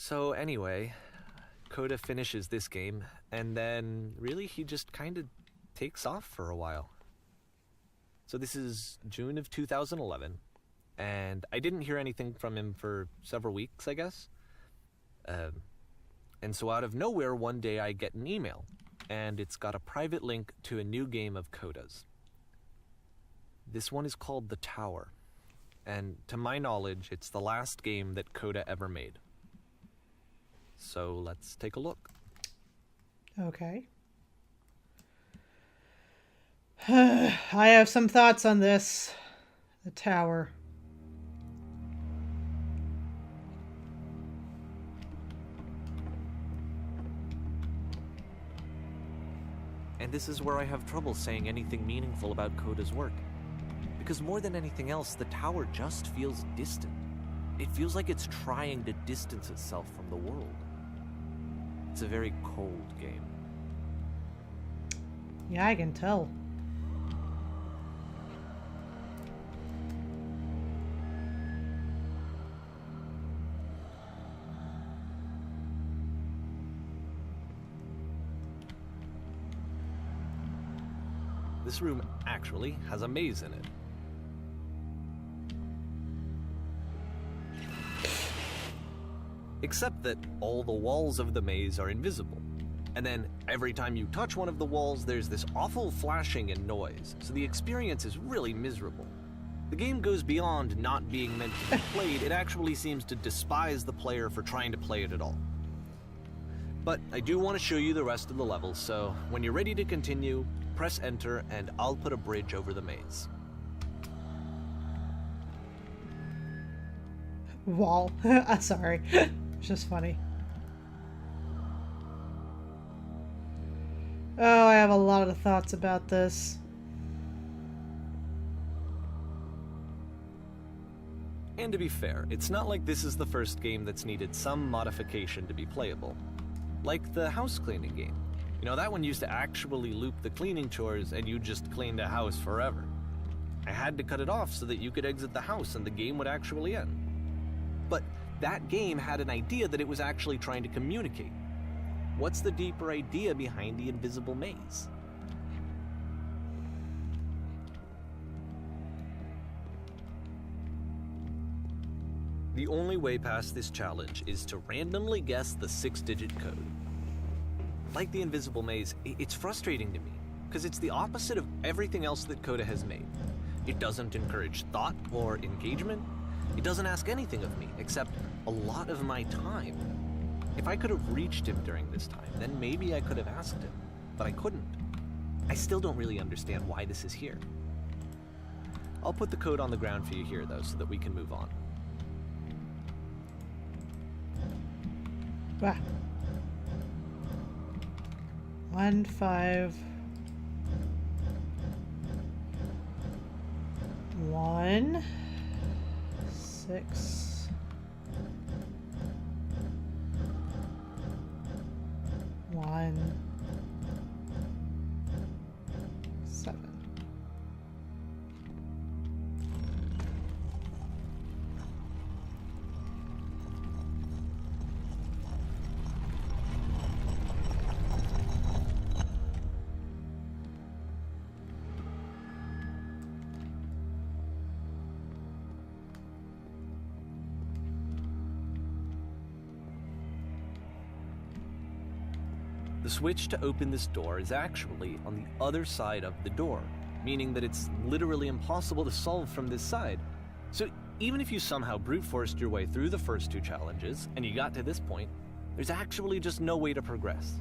So anyway, Coda finishes this game, and then really he just kind of takes off for a while. So this is June of 2011, and I didn't hear anything from him for several weeks, I guess. And so out of nowhere, one day I get an email, and it's got a private link to a new game of Coda's. This one is called The Tower, and to my knowledge, it's the last game that Coda ever made. So let's take a look. Okay. I have some thoughts on this. The Tower. And this is where I have trouble saying anything meaningful about Coda's work. Because more than anything else, The Tower just feels distant. It feels like it's trying to distance itself from the world. It's a very cold game. Yeah, I can tell. This room actually has a maze in it. Except that all the walls of the maze are invisible. And then every time you touch one of the walls, there's this awful flashing and noise, so the experience is really miserable. The game goes beyond not being meant to be played, it actually seems to despise the player for trying to play it at all. But I do want to show you the rest of the levels, so when you're ready to continue, press enter and I'll put a bridge over the maze. Wall. Sorry. It's just funny. Oh, I have a lot of thoughts about this. And to be fair, it's not like this is the first game that's needed some modification to be playable. Like the house cleaning game. You know, that one used to actually loop the cleaning chores and you just cleaned a house forever. I had to cut it off so that you could exit the house and the game would actually end. But that game had an idea that it was actually trying to communicate. What's the deeper idea behind the invisible maze? The only way past this challenge is to randomly guess the 6-digit code. Like the invisible maze, it's frustrating to me, because it's the opposite of everything else that Coda has made. It doesn't encourage thought or engagement. It doesn't ask anything of me, except a lot of my time. If I could have reached him during this time, then maybe I could have asked him, but I couldn't. I still don't really understand why this is here. I'll put the code on the ground for you here, though, so that we can move on. Bah. 1 5 1 6 1 7. The switch to open this door is actually on the other side of the door, meaning that it's literally impossible to solve from this side. So even if you somehow brute forced your way through the first 2 challenges, and you got to this point, there's actually just no way to progress.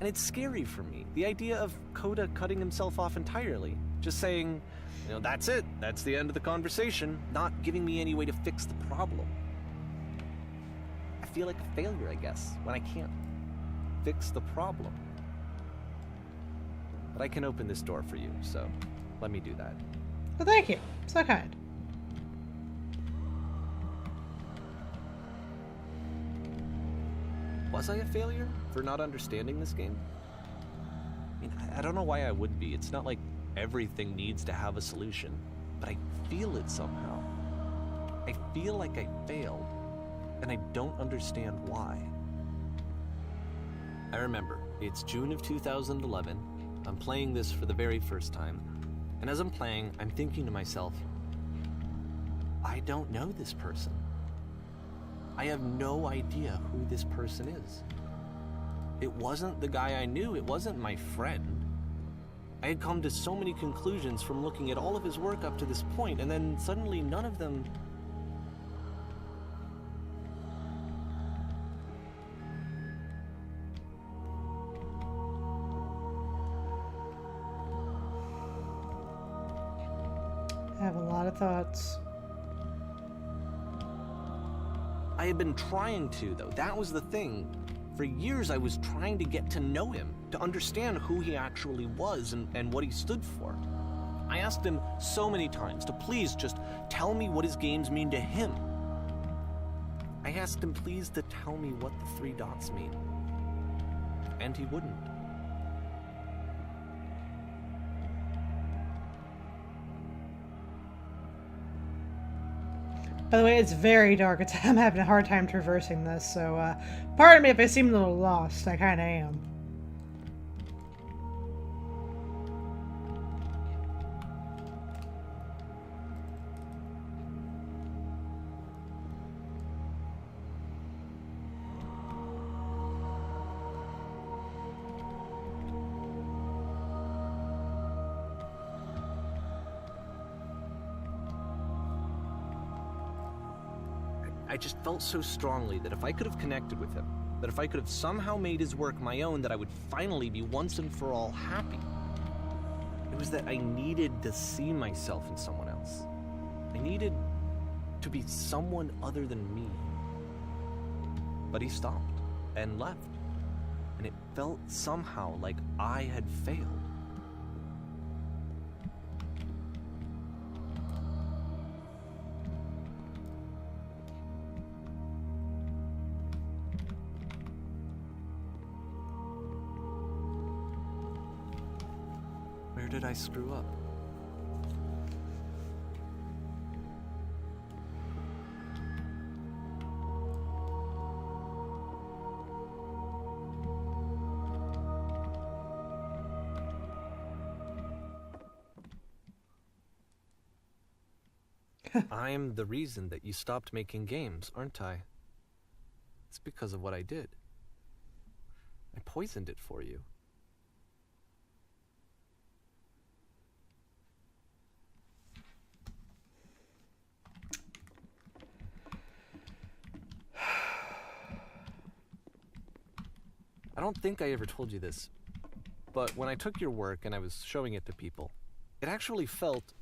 And it's scary for me, the idea of Coda cutting himself off entirely, just saying, you know, that's it, that's the end of the conversation, not giving me any way to fix the problem. I feel like a failure, I guess, when I can't fix the problem. But I can open this door for you, so let me do that. Well, thank you. So kind. Was I a failure for not understanding this game? I mean, I don't know why I would be. It's not like everything needs to have a solution, but I feel it somehow. I feel like I failed. and I don't understand why. I remember, it's June of 2011, I'm playing this for the very first time, and as I'm playing, I'm thinking to myself, I don't know this person. I have no idea who this person is. It wasn't the guy I knew, it wasn't my friend. I had come to so many conclusions from looking at all of his work up to this point, and then suddenly none of them... I have a lot of thoughts. I had been trying to, though. That was the thing. For years, I was trying to get to know him, to understand who he actually was and what he stood for. I asked him so many times to please just tell me what his games mean to him. I asked him please to tell me what the 3 dots mean. And he wouldn't. By the way, it's very dark. I'm having a hard time traversing this, so pardon me if I seem a little lost. I kind of am. I just felt so strongly that if I could have connected with him, that if I could have somehow made his work my own, that I would finally be once and for all happy. It was that I needed to see myself in someone else. I needed to be someone other than me. But he stopped and left, and it felt somehow like I had failed. Where did I screw up? I'm the reason that you stopped making games, aren't I? It's because of what I did. I poisoned it for you. I don't think I ever told you this, but when I took your work and I was showing it to people, it actually felt...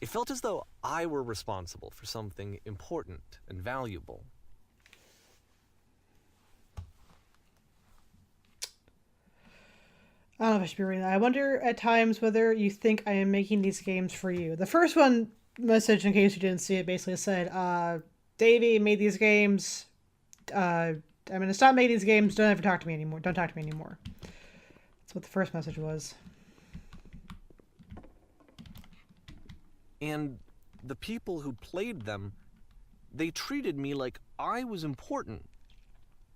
it felt as though I were responsible for something important and valuable. I don't know if I should be reading that. I wonder at times whether you think I am making these games for you. The first one message, in case you didn't see it, basically said, Davey made these games. I'm going to stop making these games. Don't ever talk to me anymore. Don't talk to me anymore. That's what the first message was. And the people who played them, they treated me like I was important.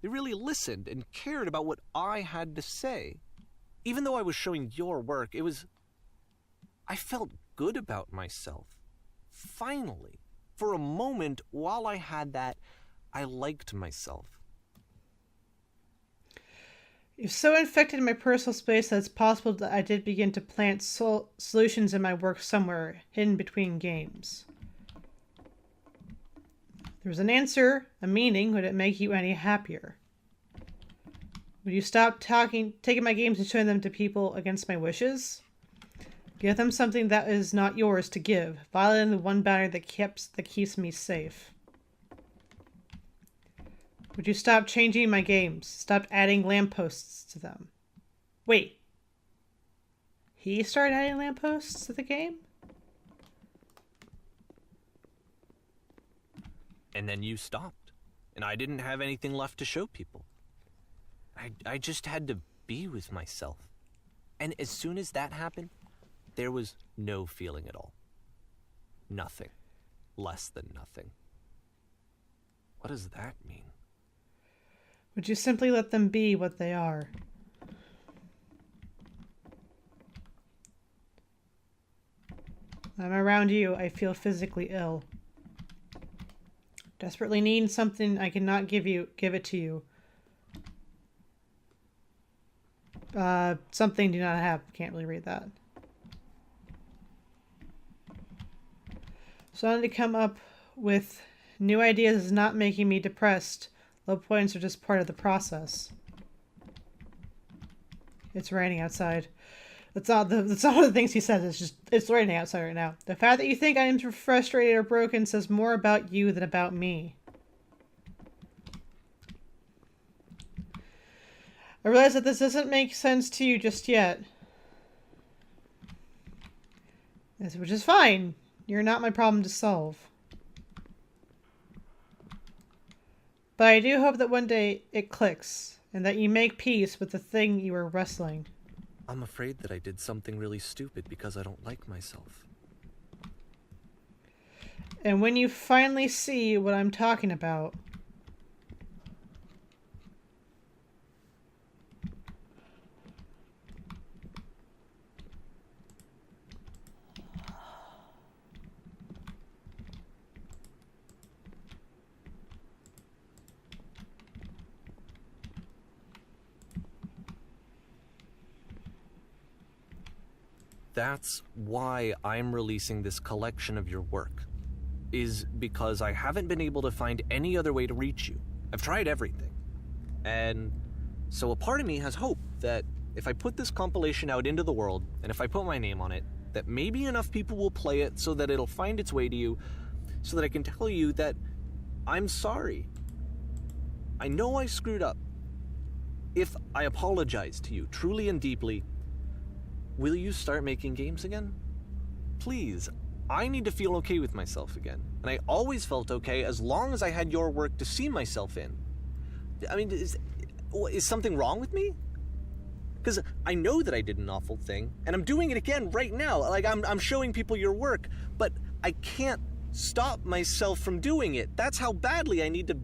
They really listened and cared about what I had to say. Even though I was showing your work, I felt good about myself. Finally. For a moment, while I had that, I liked myself. You've so infected my personal space that it's possible that I did begin to plant solutions in my work somewhere, hidden between games. There was an answer, a meaning. Would it make you any happier? Would you stop taking my games and showing them to people against my wishes? Give them something that is not yours to give, violating the one boundary that keeps me safe. Would you stop changing my games? Stop adding lampposts to them? Wait. He started adding lampposts to the game? And then you stopped. And I didn't have anything left to show people. I just had to be with myself. And as soon as that happened, there was no feeling at all. Nothing. Less than nothing. What does that mean? Would you simply let them be what they are? When I'm around you, I feel physically ill. Desperately need something I cannot give it to you. Something do not have. Can't really read that. So I need to come up with new ideas is not making me depressed. Low points are just part of the process. It's raining outside. That's not one of the things he says. It's raining outside right now. The fact that you think I am frustrated or broken says more about you than about me. I realize that this doesn't make sense to you just yet. Which is fine. You're not my problem to solve. But I do hope that one day it clicks, and that you make peace with the thing you were wrestling. I'm afraid that I did something really stupid because I don't like myself. And when you finally see what I'm talking about... That's why I'm releasing this collection of your work, is because I haven't been able to find any other way to reach you. I've tried everything. And so a part of me has hope that if I put this compilation out into the world, and if I put my name on it, that maybe enough people will play it so that it'll find its way to you, so that I can tell you that I'm sorry. I know I screwed up. If I apologize to you truly and deeply, will you start making games again? Please, I need to feel okay with myself again. And I always felt okay as long as I had your work to see myself in. I mean, is something wrong with me? Because I know that I did an awful thing, and I'm doing it again right now. Like, I'm showing people your work, but I can't stop myself from doing it. That's how badly I need to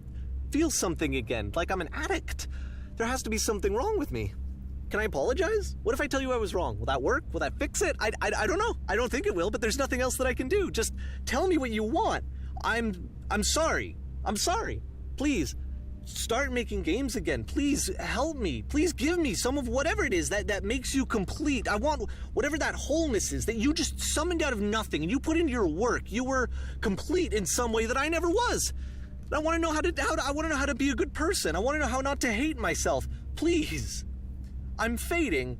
feel something again, like I'm an addict. There has to be something wrong with me. Can I apologize? What if I tell you I was wrong? Will that work? Will that fix it? I don't know. I don't think it will, but there's nothing else that I can do. Just tell me what you want. I'm sorry. I'm sorry. Please, start making games again. Please help me. Please give me some of whatever it is that makes you complete. I want whatever that wholeness is that you just summoned out of nothing and you put into your work. You were complete in some way that I never was. I want to know I want to know how to be a good person. I want to know how not to hate myself. Please. I'm fading,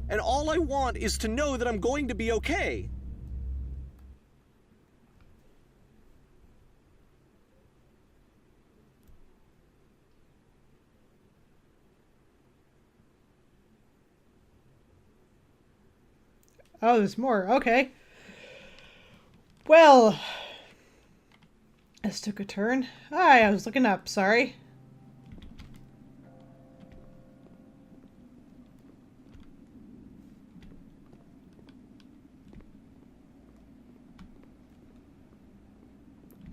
and all I want is to know that I'm going to be okay. Oh, there's more. Okay. Well, this took a turn. Hi, I was looking up. Sorry.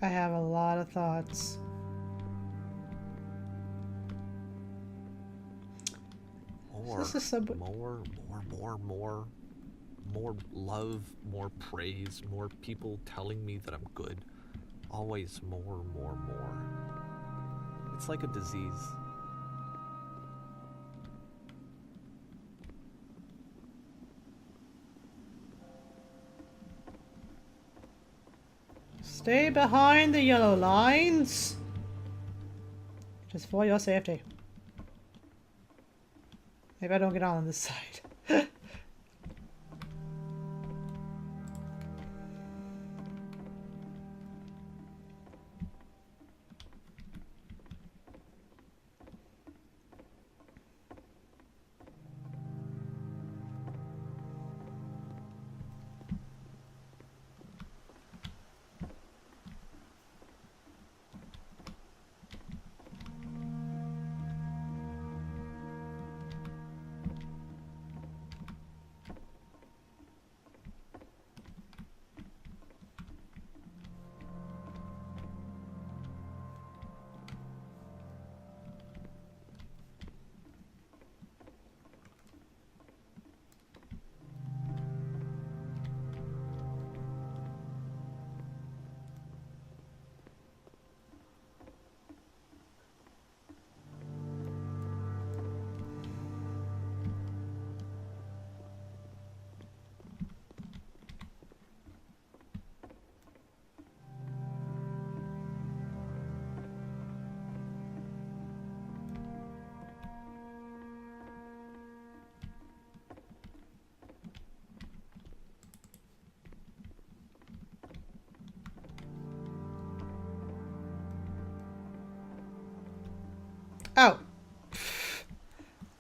I have a lot of thoughts. More love, more praise, more people telling me that I'm good. Always more. It's like a disease. Stay behind the yellow lines. Just for your safety. Maybe I don't get on this side.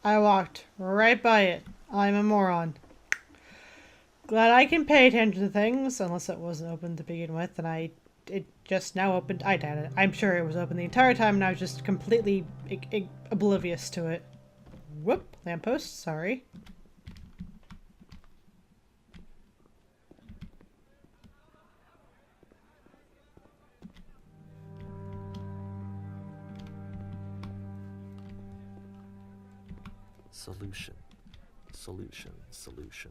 I walked right by it. I'm a moron. Glad I can pay attention to things, unless it wasn't open to begin with, and it just now opened. I doubt it. I'm sure it was open the entire time, and I was just completely oblivious to it. Whoop, lamppost, sorry. Solution. Solution. Solution.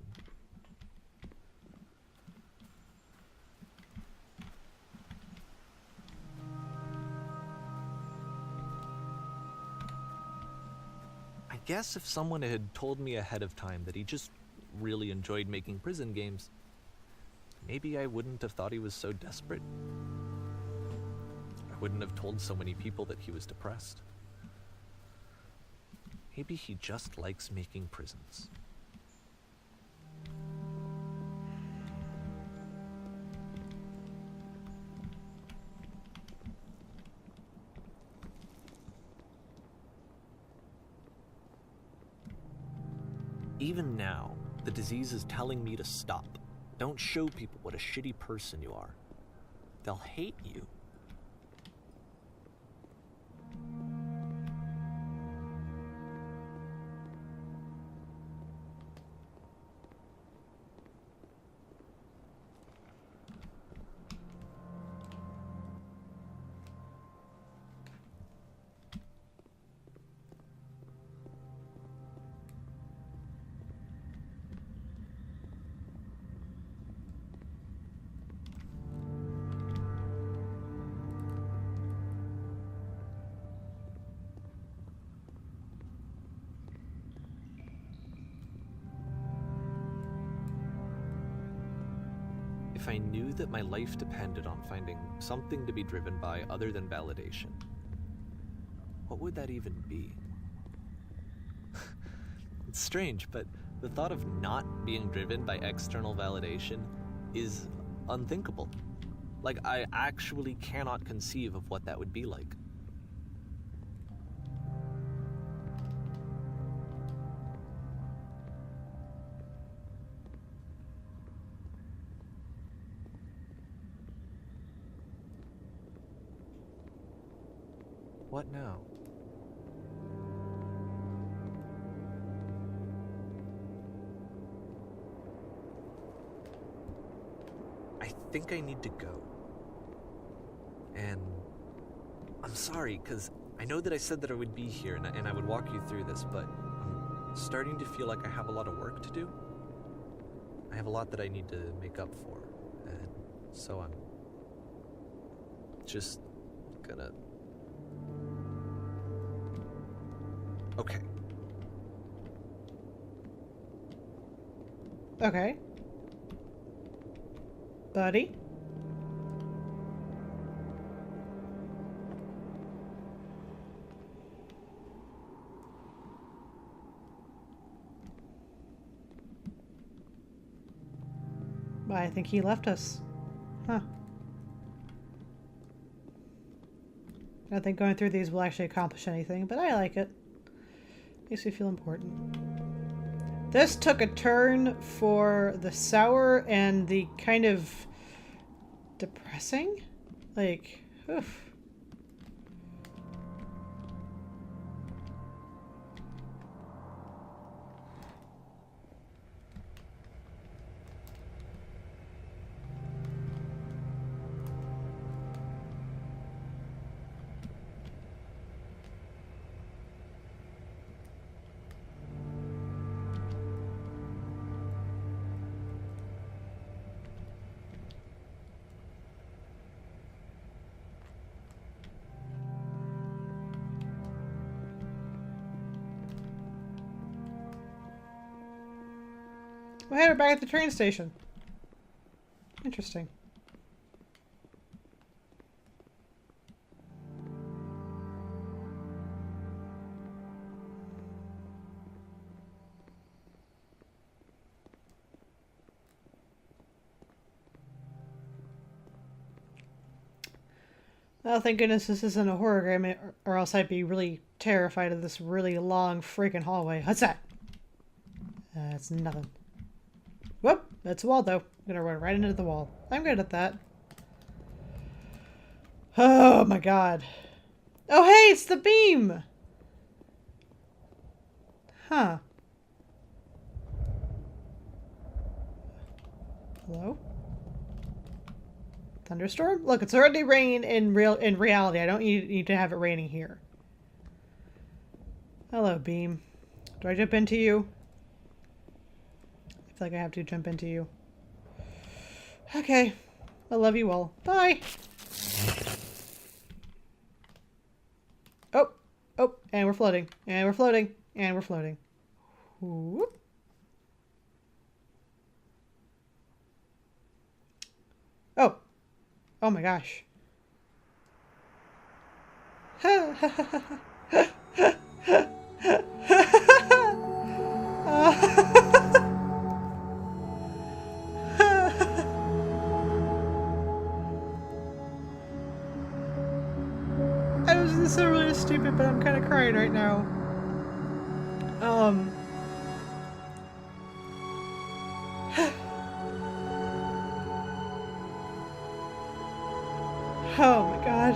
I guess if someone had told me ahead of time that he just really enjoyed making prison games, maybe I wouldn't have thought he was so desperate. I wouldn't have told so many people that he was depressed. Maybe he just likes making prisons. Even now, the disease is telling me to stop. Don't show people what a shitty person you are. They'll hate you. If I knew that my life depended on finding something to be driven by other than validation, what would that even be? It's strange, but the thought of not being driven by external validation is unthinkable. Like, I actually cannot conceive of what that would be like. What now? I think I need to go. And I'm sorry, because I know that I said that I would be here and I would walk you through this, but I'm starting to feel like I have a lot of work to do. I have a lot that I need to make up for, and so I'm just gonna... Okay. Okay. Buddy? I think he left us. Huh. I don't think going through these will actually accomplish anything, but I like it. Makes me feel important. This took a turn for the sour and the kind of depressing. Like, oof. Well, hey, we're back at the train station. Interesting. Oh, thank goodness this isn't a horror game, or else I'd be really terrified of this really long freaking hallway. What's that? It's nothing. Whoop! That's a wall, though. I'm gonna run right into the wall. I'm good at that. Oh my god. Oh hey, it's the beam! Huh. Hello? Thunderstorm? Look, it's already raining in reality. I don't need to have it raining here. Hello, beam. Do I jump into you? I feel like I have to jump into you. Okay. I love you all. Bye! Oh! Oh! And we're floating. And we're floating. And we're floating. Whoop. Oh! Oh my gosh. I was this is really stupid, but I'm kind of crying right now. Oh my god.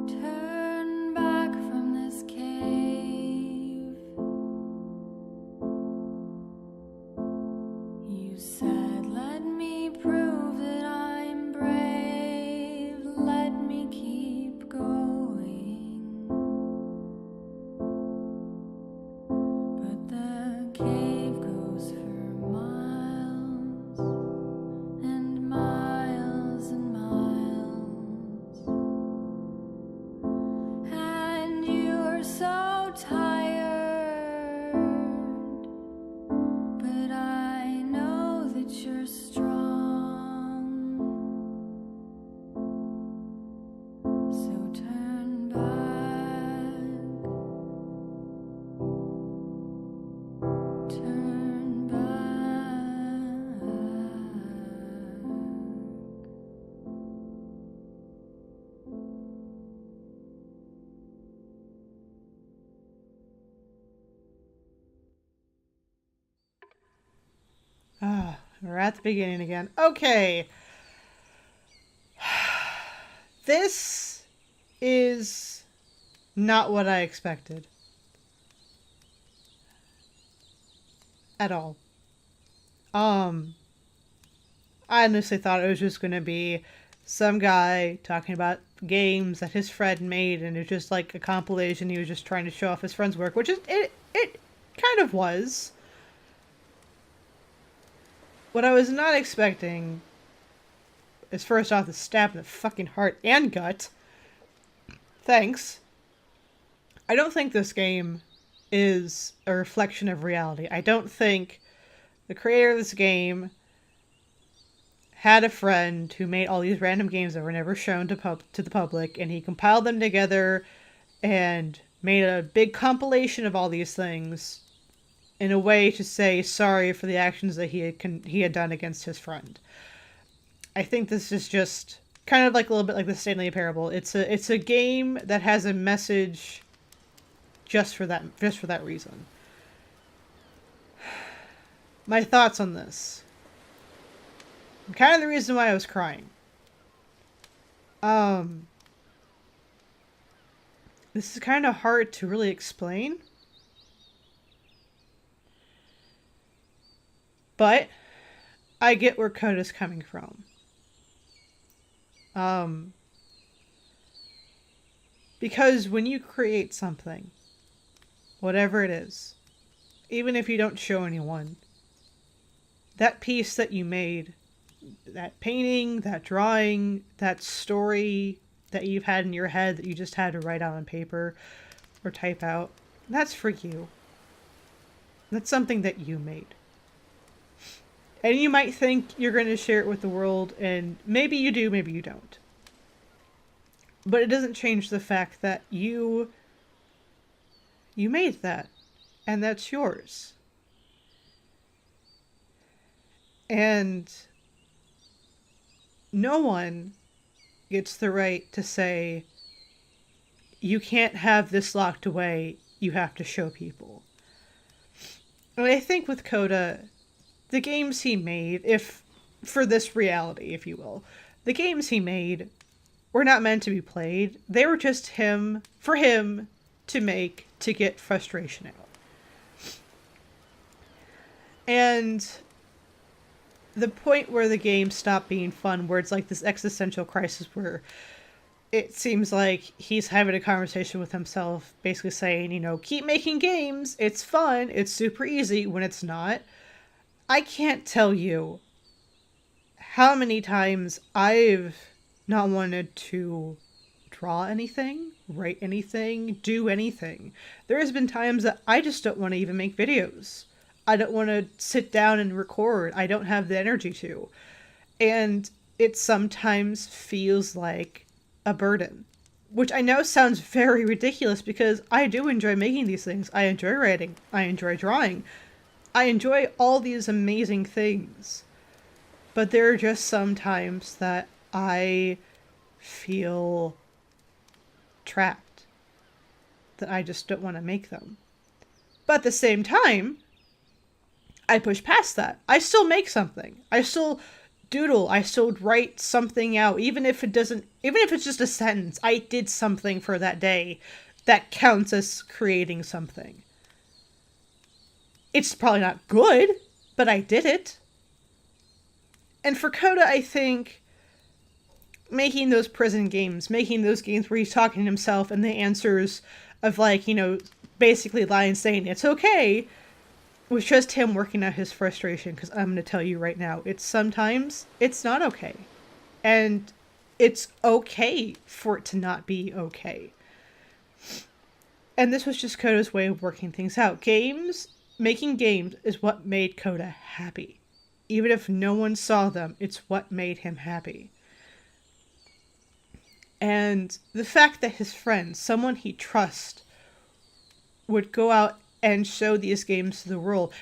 Turn back from this cave. You said, let me prove that I'm brave. Let me keep going. But the cave goes for miles and miles and miles, and you're so tired, but I know that you're strong, so turn back, turn back. Ah, we're at the beginning again. Okay. This is not what I expected. At all. I honestly thought it was just gonna be some guy talking about games that his friend made, and it's just like a compilation. He was just trying to show off his friend's work, which is it kind of was. What I was not expecting is first off the stab in the fucking heart and gut. Thanks. I don't think this game is a reflection of reality. I don't think the creator of this game had a friend who made all these random games that were never shown to the public, and he compiled them together and made a big compilation of all these things in a way to say sorry for the actions that he had done against his friend. I think this is just kind of like a little bit like the Stanley Parable. It's a game that has a message just for that reason. My thoughts on this. Kind of the reason why I was crying. This is kind of hard to really explain. But I get where Coda's coming from. Because when you create something, whatever it is, even if you don't show anyone, that piece that you made that painting, that drawing, that story that you've had in your head that you just had to write out on paper or type out, that's for you. That's something that you made. And you might think you're going to share it with the world, and maybe you do, maybe you don't. But it doesn't change the fact that you made that, and that's yours. And no one gets the right to say, you can't have this locked away, you have to show people. And I think with Coda, the games he made, if for this reality, if you will, the games he made were not meant to be played. They were just for him to make, to get frustration out. And the point where the game stopped being fun, where it's like this existential crisis where it seems like he's having a conversation with himself, basically saying, you know, keep making games, it's fun, it's super easy, when it's not. I can't tell you how many times I've not wanted to draw anything, write anything, do anything. There has been times that I just don't want to even make videos. I don't want to sit down and record. I don't have the energy to. And it sometimes feels like a burden, which I know sounds very ridiculous because I do enjoy making these things. I enjoy writing. I enjoy drawing. I enjoy all these amazing things. But there are just some times that I feel trapped, that I just don't want to make them. But at the same time, I push past that. I still make something. I still doodle. I still write something out. Even if it's just a sentence, I did something for that day that counts as creating something. It's probably not good, but I did it. And for Coda, I think making those prison games, making those games where he's talking to himself and the answers of, like, you know, basically lying, saying it's okay, was just him working out his frustration. Because I'm going to tell you right now, sometimes it's not okay. And it's okay for it to not be okay. And this was just Coda's way of working things out. Making games is what made Coda happy. Even if no one saw them, it's what made him happy. And the fact that his friends, someone he trusts, would go out and show these games to the world.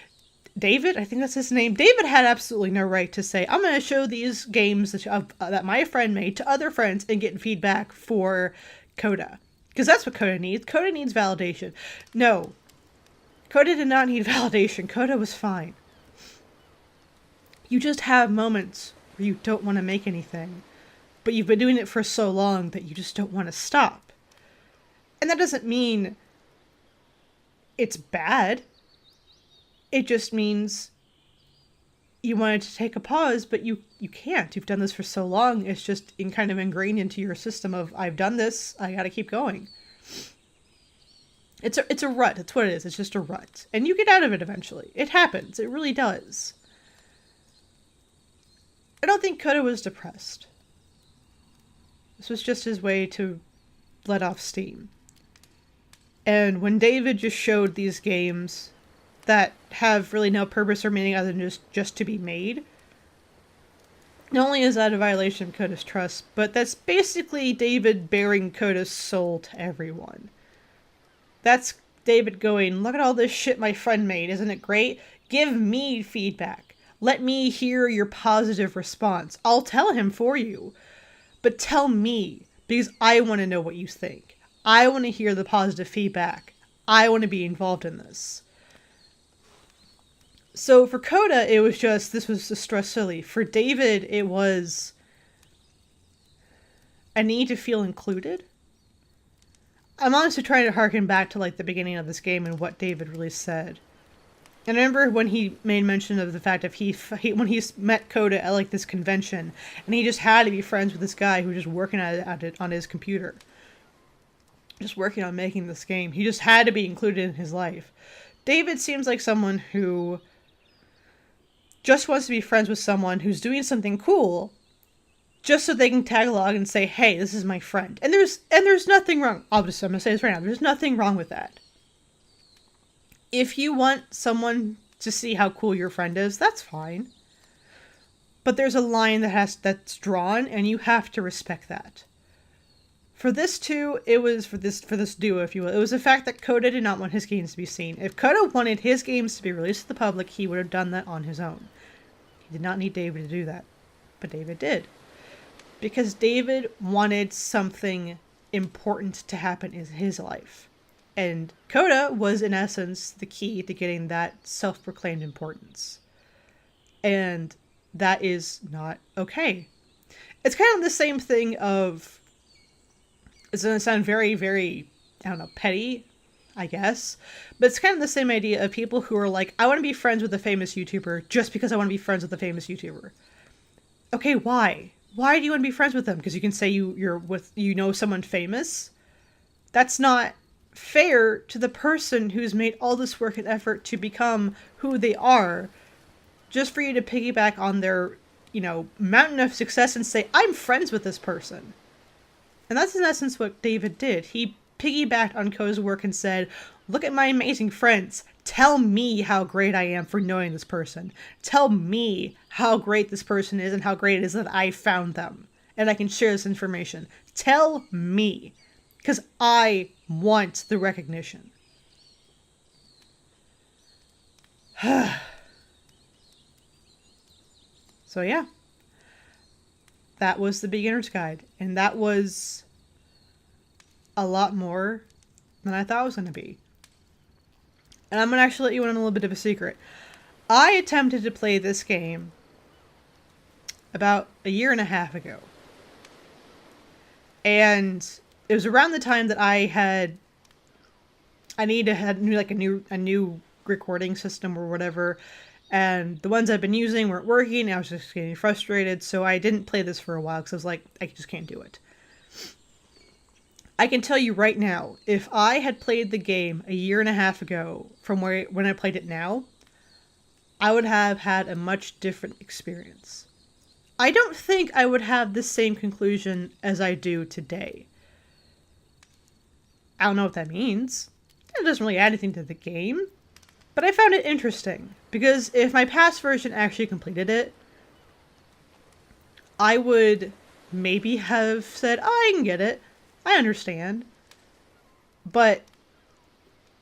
David, I think that's his name. David had absolutely no right to say, I'm going to show these games that my friend made to other friends and get feedback for Coda. Because that's what Coda needs. Coda needs validation. No. Coda did not need validation. Coda was fine. You just have moments where you don't want to make anything, but you've been doing it for so long that you just don't want to stop. And that doesn't mean it's bad. It just means you wanted to take a pause, but you can't. You've done this for so long. It's just kind of ingrained into your system of, I've done this, I gotta keep going. It's a rut. That's what it is. It's just a rut. And you get out of it eventually. It happens. It really does. I don't think Coda was depressed. This was just his way to let off steam. And when David just showed these games that have really no purpose or meaning other than just to be made, not only is that a violation of Coda's trust, but that's basically David bearing Coda's soul to everyone. That's David going, look at all this shit my friend made, isn't it great? Give me feedback. Let me hear your positive response. I'll tell him for you. But tell me, because I want to know what you think. I want to hear the positive feedback. I want to be involved in this. So for Coda, this was a stress relief. For David, it was a need to feel included. I'm honestly trying to harken back to, like, the beginning of this game and what David really said. And I remember when he made mention of the fact that when he met Coda at, like, this convention, and he just had to be friends with this guy who was just working at it on his computer. Just working on making this game. He just had to be included in his life. David seems like someone who just wants to be friends with someone who's doing something cool just so they can tag along and say, hey, this is my friend. And there's nothing wrong. I'm going to say this right now. There's nothing wrong with that. If you want someone to see how cool your friend is, that's fine. But there's a line that's drawn, and you have to respect that. For this too, it was for this duo, if you will. It was the fact that Coda did not want his games to be seen. If Coda wanted his games to be released to the public, he would have done that on his own. He did not need David to do that. But David did. Because David wanted something important to happen in his life. And Coda was, in essence, the key to getting that self-proclaimed importance. And that is not okay. It's kind of the same thing of... It's going to sound very, very, I don't know, petty, I guess. But it's kind of the same idea of people who are like, I want to be friends with a famous YouTuber just because I want to be friends with a famous YouTuber. Okay, why? Why do you want to be friends with them? Because you can say you know someone famous? That's not fair to the person who's made all this work and effort to become who they are, just for you to piggyback on their, mountain of success and say, I'm friends with this person. And that's in essence what David did. He piggybacked on Coda's work and said, look at my amazing friends. Tell me how great I am for knowing this person. Tell me how great this person is and how great it is that I found them. And I can share this information. Tell me. Because I want the recognition. So yeah. That was the beginner's guide. And that was a lot more than I thought it was going to be. And I'm going to actually let you in on a little bit of a secret. I attempted to play this game about a year and a half ago. And it was around the time that I needed to have a new recording system or whatever. And the ones I've been using weren't working. I was just getting frustrated. So I didn't play this for a while because I was like, I just can't do it. I can tell you right now, if I had played the game a year and a half ago from when I played it now, I would have had a much different experience. I don't think I would have the same conclusion as I do today. I don't know what that means. It doesn't really add anything to the game. But I found it interesting, because if my past version actually completed it, I would maybe have said, oh, I can get it. I understand. But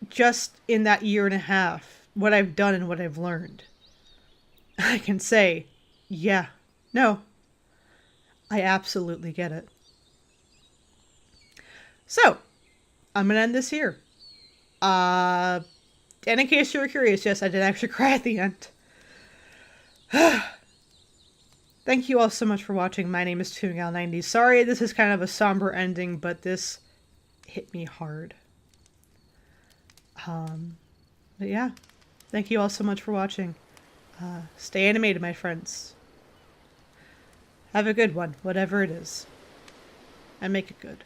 just in that year and a half, what I've done and what I've learned, I can say, yeah, no, I absolutely get it. So, I'm going to end this here. And in case you were curious, yes, I did actually cry at the end. Thank you all so much for watching. My name is ToonGal90. Sorry, this is kind of a somber ending, but this hit me hard. But yeah, thank you all so much for watching. Stay animated, my friends. Have a good one, whatever it is. And make it good.